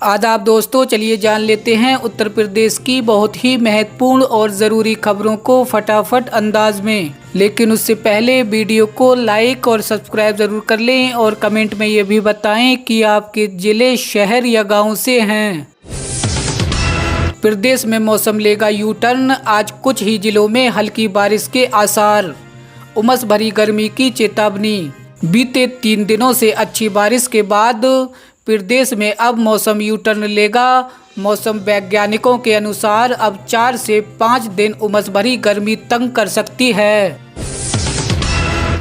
आदाब दोस्तों, चलिए जान लेते हैं उत्तर प्रदेश की बहुत ही महत्वपूर्ण और ज़रूरी खबरों को फटाफट अंदाज में। लेकिन उससे पहले वीडियो को लाइक और सब्सक्राइब ज़रूर कर लें और कमेंट में ये भी बताएं कि आपके ज़िले, शहर या गांव से हैं। प्रदेश में मौसम लेगा यू टर्न, आज कुछ ही जिलों में हल्की बारिश के आसार। उमस भरी गर्मी की चेतावनी। बीते 3 दिनों से अच्छी बारिश के बाद प्रदेश में अब मौसम यू टर्न लेगा। मौसम वैज्ञानिकों के अनुसार अब 4 से 5 दिन उमस भरी गर्मी तंग कर सकती है।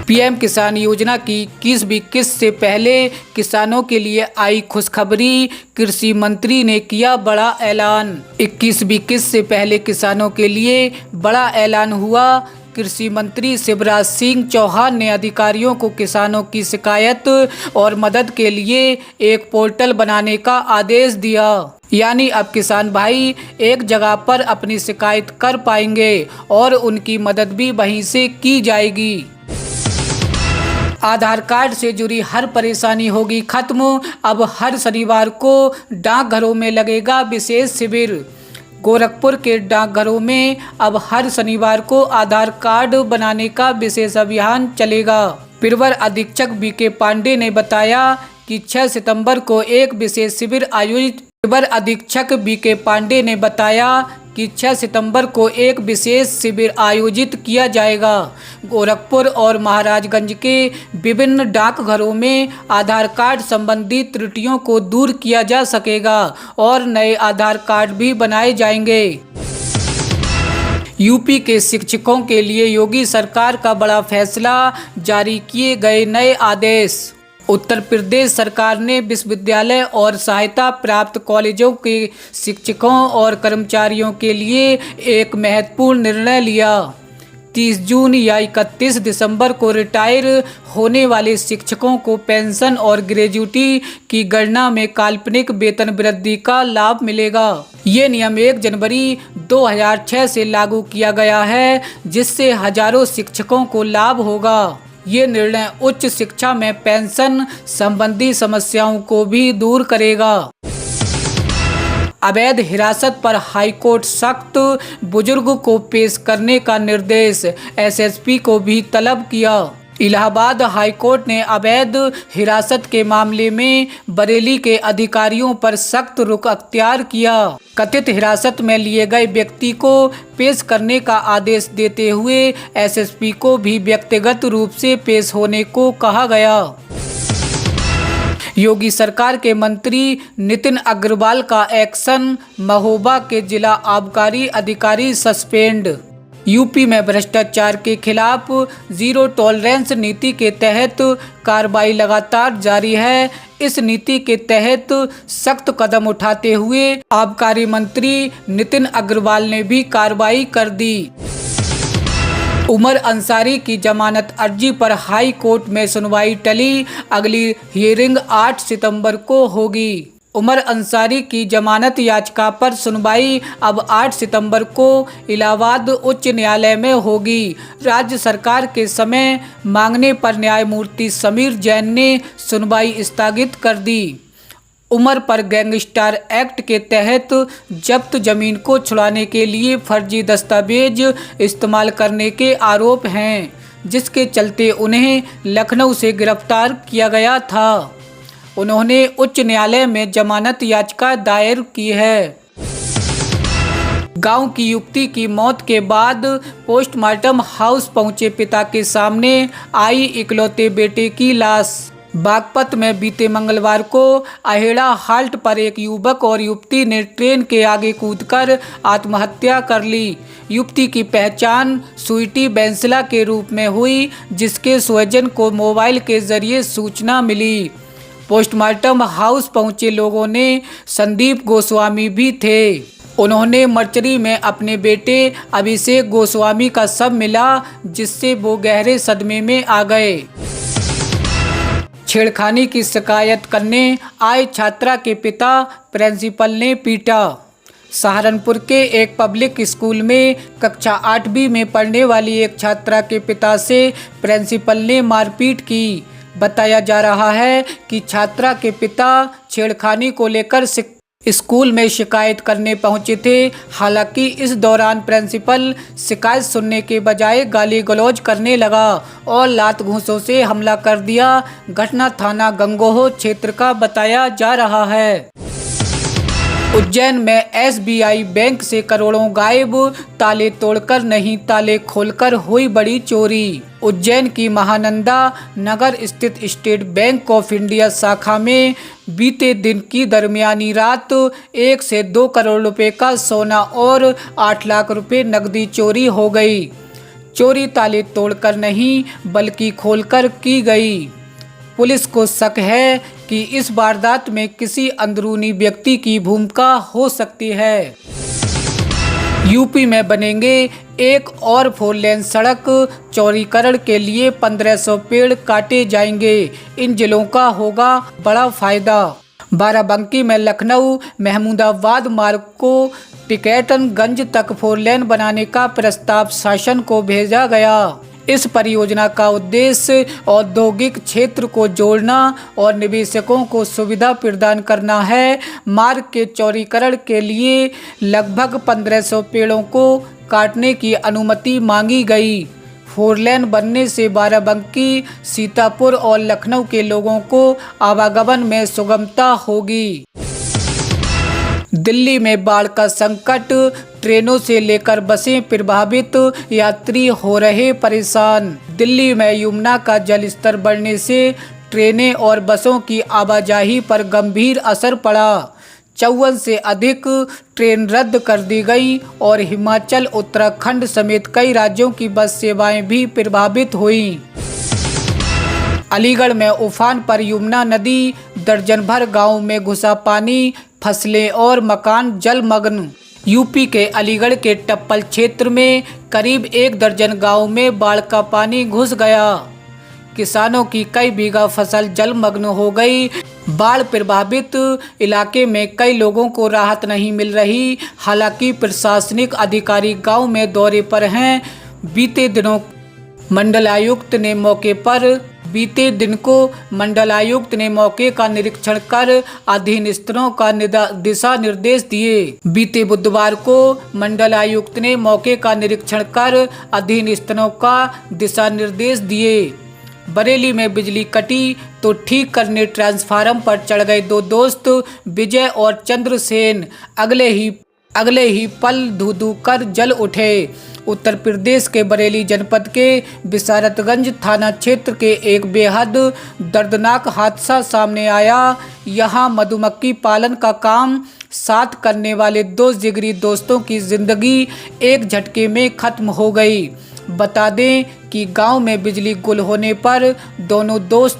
पीएम किसान योजना की 21वीं किस्त से पहले किसानों के लिए आई खुशखबरी। कृषि मंत्री ने किया बड़ा ऐलान। 21वीं किस्त से पहले किसानों के लिए बड़ा ऐलान हुआ। कृषि मंत्री शिवराज सिंह चौहान ने अधिकारियों को किसानों की शिकायत और मदद के लिए एक पोर्टल बनाने का आदेश दिया। यानी अब किसान भाई एक जगह पर अपनी शिकायत कर पाएंगे और उनकी मदद भी वहीं से की जाएगी। आधार कार्ड से जुड़ी हर परेशानी होगी खत्म। अब हर शनिवार को डाकघरों में लगेगा विशेष शिविर। गोरखपुर के डाकघरों में अब हर शनिवार को आधार कार्ड बनाने का विशेष अभियान चलेगा। प्रवर अधीक्षक बीके पांडे ने बताया कि 6 सितंबर को एक विशेष शिविर आयोजित प्रवर अधीक्षक बीके पांडे ने बताया कि 6 सितंबर को एक विशेष शिविर आयोजित किया जाएगा। गोरखपुर और महाराजगंज के विभिन्न डाकघरों में आधार कार्ड संबंधी त्रुटियों को दूर किया जा सकेगा और नए आधार कार्ड भी बनाए जाएंगे। यूपी के शिक्षकों के लिए योगी सरकार का बड़ा फैसला, जारी किए गए नए आदेश। उत्तर प्रदेश सरकार ने विश्वविद्यालय और सहायता प्राप्त कॉलेजों के शिक्षकों और कर्मचारियों के लिए एक महत्वपूर्ण निर्णय लिया। 30 जून या 31 दिसंबर को रिटायर होने वाले शिक्षकों को पेंशन और ग्रेजुटी की गणना में काल्पनिक वेतन वृद्धि का लाभ मिलेगा। ये नियम 1 जनवरी 2006 से लागू किया गया है, जिससे हजारों शिक्षकों को लाभ होगा। ये निर्णय उच्च शिक्षा में पेंशन संबंधी समस्याओं को भी दूर करेगा। अवैध हिरासत पर हाईकोर्ट सख्त, बुजुर्ग को पेश करने का निर्देश। एसएसपी को भी तलब किया। इलाहाबाद हाईकोर्ट ने अवैध हिरासत के मामले में बरेली के अधिकारियों पर सख्त रुख अख्तियार किया। कथित हिरासत में लिए गए व्यक्ति को पेश करने का आदेश देते हुए एसएसपी को भी व्यक्तिगत रूप से पेश होने को कहा गया। योगी सरकार के मंत्री नितिन अग्रवाल का एक्शन, महोबा के जिला आबकारी अधिकारी सस्पेंड। यूपी में भ्रष्टाचार के खिलाफ जीरो टॉलरेंस नीति के तहत कार्रवाई लगातार जारी है। इस नीति के तहत सख्त कदम उठाते हुए आबकारी मंत्री नितिन अग्रवाल ने भी कार्रवाई कर दी। उमर अंसारी की जमानत अर्जी पर हाई कोर्ट में सुनवाई टली। अगली हियरिंग 8 सितंबर को होगी। उमर अंसारी की जमानत याचिका पर सुनवाई अब 8 सितंबर को इलाहाबाद उच्च न्यायालय में होगी। राज्य सरकार के समय मांगने पर न्यायमूर्ति समीर जैन ने सुनवाई स्थगित कर दी। उमर पर गैंगस्टर एक्ट के तहत जब्त जमीन को छुड़ाने के लिए फर्जी दस्तावेज इस्तेमाल करने के आरोप हैं, जिसके चलते उन्हें लखनऊ से गिरफ्तार किया गया था। उन्होंने उच्च न्यायालय में जमानत याचिका दायर की है। गांव की युवती की मौत के बाद पोस्टमार्टम हाउस पहुंचे पिता के सामने आई इकलौते बेटे की लाश। बागपत में बीते मंगलवार को अहेड़ा हाल्ट पर एक युवक और युवती ने ट्रेन के आगे कूदकर आत्महत्या कर ली। युवती की पहचान स्वीटी बैंसला के रूप में हुई, जिसके स्वजन को मोबाइल के जरिए सूचना मिली। पोस्टमार्टम हाउस पहुंचे लोगों ने संदीप गोस्वामी भी थे। उन्होंने मर्चरी में अपने बेटे अभिषेक गोस्वामी का शव मिला, जिससे वो गहरे सदमे में आ गए। छेड़खानी की शिकायत करने आए छात्रा के पिता प्रिंसिपल ने पीटा। सहारनपुर के एक पब्लिक स्कूल में कक्षा 8वीं में पढ़ने वाली एक छात्रा के पिता से प्रिंसिपल ने मारपीट की। बताया जा रहा है कि छात्रा के पिता छेड़खानी को लेकर स्कूल में शिकायत करने पहुंचे थे। हालांकि इस दौरान प्रिंसिपल शिकायत सुनने के बजाय गाली गलौज करने लगा और लात घूंसों से हमला कर दिया। घटना थाना गंगोह क्षेत्र का बताया जा रहा है। उज्जैन में SBI बैंक से करोड़ों गायब, ताले तोड़कर नहीं ताले खोलकर हुई बड़ी चोरी। उज्जैन की महानंदा नगर स्थित स्टेट बैंक ऑफ इंडिया शाखा में बीते दिन की दरमियानी रात 1 से 2 करोड़ रुपए का सोना और 8 लाख रुपए नकदी चोरी हो गई। चोरी ताले तोड़कर नहीं बल्कि खोलकर की गई। पुलिस को शक है कि इस वारदात में किसी अंदरूनी व्यक्ति की भूमिका हो सकती है। यूपी में बनेंगे एक और 4 लेन सड़क, चौड़ीकरण के लिए 1500 पेड़ काटे जाएंगे। इन जिलों का होगा बड़ा फायदा। बाराबंकी में लखनऊ महमूदाबाद मार्ग को टिकैतगंज तक 4 लेन बनाने का प्रस्ताव शासन को भेजा गया। इस परियोजना का उद्देश्य औद्योगिक क्षेत्र को जोड़ना और निवेशकों को सुविधा प्रदान करना है। मार्ग के चौड़ीकरण के लिए लगभग 1500 पेड़ों को काटने की अनुमति मांगी गई। 4 लेन बनने से बाराबंकी, सीतापुर और लखनऊ के लोगों को आवागमन में सुगमता होगी। दिल्ली में बाढ़ का संकट, ट्रेनों से लेकर बसें प्रभावित, यात्री हो रहे परेशान। दिल्ली में यमुना का जलस्तर बढ़ने से ट्रेनें और बसों की आवाजाही पर गंभीर असर पड़ा। 54 से अधिक ट्रेन रद्द कर दी गई और हिमाचल, उत्तराखंड समेत कई राज्यों की बस सेवाएं भी प्रभावित हुईं। अलीगढ़ में उफान पर यमुना नदी, दर्जन भर गाँव में घुसा पानी, फसलें और मकान जलमग्न। यूपी के अलीगढ़ के टप्पल क्षेत्र में करीब 1 दर्जन गाँव में बाढ़ का पानी घुस गया। किसानों की कई बीघा फसल जलमग्न हो गई। बाढ़ प्रभावित इलाके में कई लोगों को राहत नहीं मिल रही। हालांकि प्रशासनिक अधिकारी गांव में दौरे पर हैं। बीते दिन को मंडलायुक्त ने मौके का निरीक्षण कर अधीन स्तरों का दिशा निर्देश दिए। बीते बुधवार को मंडलायुक्त ने मौके का निरीक्षण कर अधीन स्तरों का दिशा निर्देश दिए। बरेली में बिजली कटी तो ठीक करने ट्रांसफार्मर पर चढ़ गए 2 दोस्त, विजय और चंद्रसेन। अगले ही पल धू कर जल उठे। उत्तर प्रदेश के बरेली जनपद के बिसारतगंज थाना क्षेत्र के एक बेहद दर्दनाक हादसा सामने आया। यहां मधुमक्खी पालन का काम साथ करने वाले 2 जिगरी दोस्तों की जिंदगी एक झटके में खत्म हो गई। बता दें कि गांव में बिजली गुल होने पर दोनों दोस्त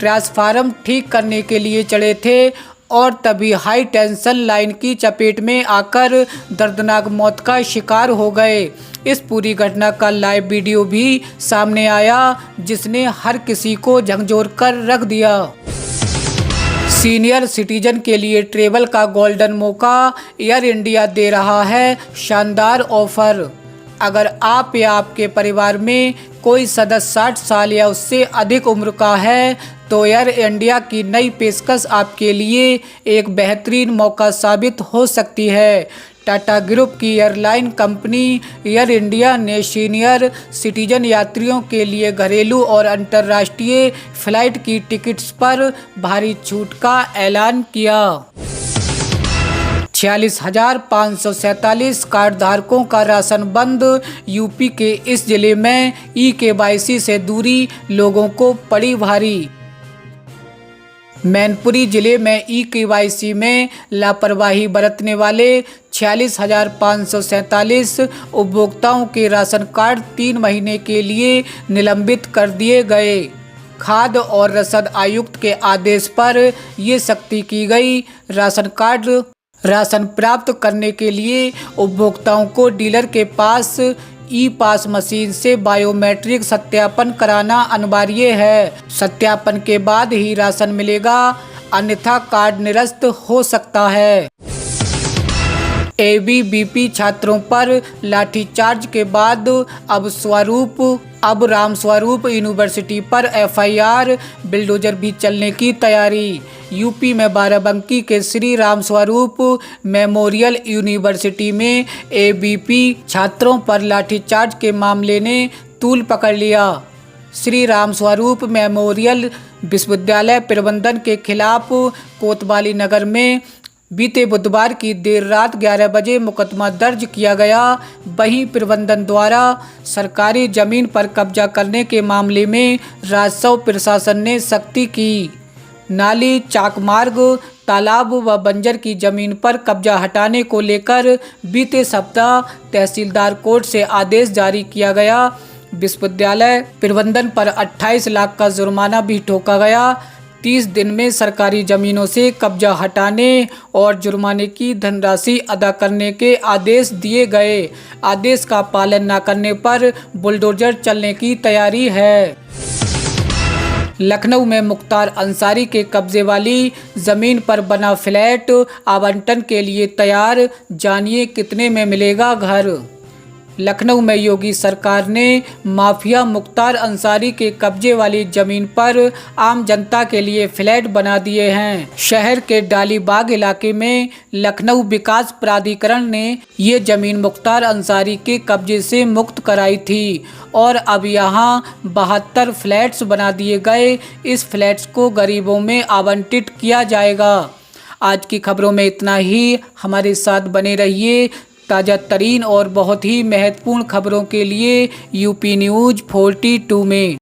ट्रांसफार्मर ठीक करने के लिए चढ़े थे और तभी हाई टेंशन लाइन की चपेट में आकर दर्दनाक मौत का शिकार हो गए। इस पूरी घटना का लाइव वीडियो भी सामने आया, जिसने हर किसी को झकझोर कर रख दिया। सीनियर सिटीजन के लिए ट्रैवल का गोल्डन मौका, एयर इंडिया दे रहा है शानदार ऑफर। अगर आप या आपके परिवार में कोई सदस्य 60 साल या उससे अधिक उम्र का है तो एयर इंडिया की नई पेशकश आपके लिए एक बेहतरीन मौका साबित हो सकती है। टाटा ग्रुप की एयरलाइन कंपनी एयर इंडिया ने सीनियर सिटीजन यात्रियों के लिए घरेलू और अंतर्राष्ट्रीय फ्लाइट की टिकट्स पर भारी छूट का ऐलान किया। 46,547 कार्ड धारकों का राशन बंद। यूपी के इस जिले में EKYC से दूरी लोगों को पड़ी भारी। मैनपुरी जिले में EKYC में लापरवाही बरतने वाले 46,547 उपभोक्ताओं के राशन कार्ड 3 महीने के लिए निलंबित कर दिए गए। खाद्य और रसद आयुक्त के आदेश पर ये सख्ती की गई। राशन प्राप्त करने के लिए उपभोक्ताओं को डीलर के पास ई-पास मशीन से बायोमेट्रिक सत्यापन कराना अनिवार्य है। सत्यापन के बाद ही राशन मिलेगा, अन्यथा कार्ड निरस्त हो सकता है। एबीवीपी छात्रों पर लाठीचार्ज के बाद अब रामस्वरूप यूनिवर्सिटी पर एफआईआर, बिल्डोजर भी चलने की तैयारी। यूपी में बाराबंकी के श्री रामस्वरूप मेमोरियल यूनिवर्सिटी में एबीवीपी छात्रों पर लाठीचार्ज के मामले ने तूल पकड़ लिया। श्री रामस्वरूप मेमोरियल विश्वविद्यालय प्रबंधन के खिलाफ कोतवाली नगर में बीते बुधवार की देर रात 11 बजे मुकदमा दर्ज किया गया। वहीं प्रबंधन द्वारा सरकारी जमीन पर कब्जा करने के मामले में राजस्व प्रशासन ने सख्ती की। नाली, चाकमार्ग, तालाब व बंजर की जमीन पर कब्जा हटाने को लेकर बीते सप्ताह तहसीलदार कोर्ट से आदेश जारी किया गया। विश्वविद्यालय प्रबंधन पर 28 लाख का जुर्माना भी ठोका गया। 30 दिन में सरकारी जमीनों से कब्जा हटाने और जुर्माने की धनराशि अदा करने के आदेश दिए गए। आदेश का पालन न करने पर बुलडोजर चलने की तैयारी है। लखनऊ में मुख्तार अंसारी के कब्जे वाली जमीन पर बना फ्लैट आवंटन के लिए तैयार। जानिए कितने में मिलेगा घर। लखनऊ में योगी सरकार ने माफिया मुख्तार अंसारी के कब्जे वाली जमीन पर आम जनता के लिए फ्लैट बना दिए हैं। शहर के डालीबाग इलाके में लखनऊ विकास प्राधिकरण ने ये जमीन मुख्तार अंसारी के कब्जे से मुक्त कराई थी और अब यहाँ 72 फ्लैट्स बना दिए गए। इस फ्लैट्स को गरीबों में आवंटित किया जाएगा। आज की खबरों में इतना ही। हमारे साथ बने रहिए ताज़ा तरीन और बहुत ही महत्वपूर्ण खबरों के लिए यूपी न्यूज़ 42 में।